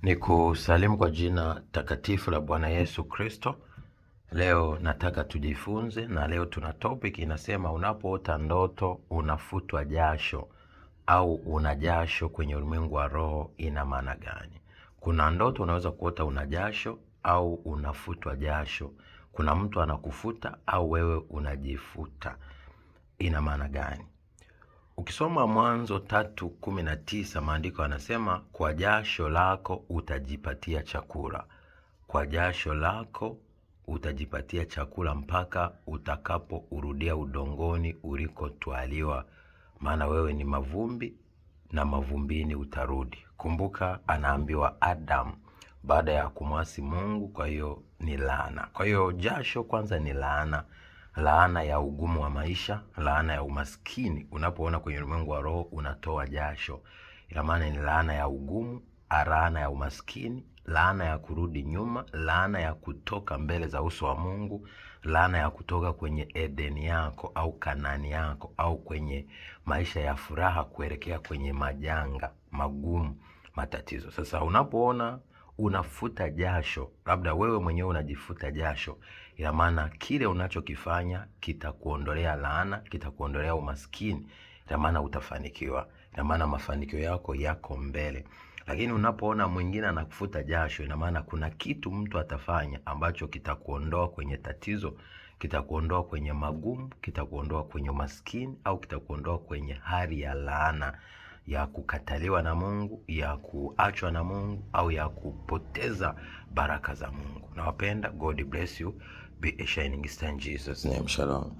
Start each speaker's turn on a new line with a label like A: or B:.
A: Ni kusalimu kwa jina takatifu la Bwana Yesu Kristo. Leo nataka tujifunze, na leo tuna topic inasema, unapoota ndoto unafutwa jasho au una jasho kwenye ulimwengu wa roho, ina maana gani? Kuna ndoto unaweza kuota una jasho au unafutwa jasho. Kuna mtu anakufuta au wewe unajifuta, ina maana gani? Ukisoma Mwanzo 3:19 maandiko yanasema, kwa jasho lako utajipatia chakula. Kwa jasho lako utajipatia chakula mpaka utakapo urudia udongoni ulikotwaliwa, maana wewe ni mavumbi na mavumbini utarudi. Kumbuka anaambiwa Adam baada ya kumwasi Mungu, kwa hiyo ni laana. Kwa hiyo jasho kwanza ni laana. Laana ya ugumu wa maisha, laana ya umaskini. Unapoona kwenye ulimwengu wa roho unatoa jasho, ina maana ni laana ya ugumu, laana ya umaskini, laana ya kurudi nyuma, laana ya kutoka mbele za uso wa Mungu, laana ya kutoka kwenye Edeni yako au Kanani yako au kwenye maisha ya furaha kuelekea kwenye majanga, magumu, matatizo. Sasa unapoona unafuta jasho, labda wewe mwenyewe unajifuta jasho, ina maana kile unachokifanya kitakuondolea laana, kitakuondolea umaskini, ina maana utafanikiwa, ina maana mafanikio yako yako mbele. Lakini unapoona mwingine anakufuta jasho, ina maana kuna kitu mtu atafanya ambacho kitakuondoa kwenye tatizo, kitakuondoa kwenye magumu, kitakuondoa kwenye umaskini, au kitakuondoa kwenye hali ya laana ya kukataliwa na Mungu, ya kuachwa na Mungu, au ya kupoteza baraka za Mungu. Nawapenda. God bless you. Be a shining star in Jesus name. Shalom.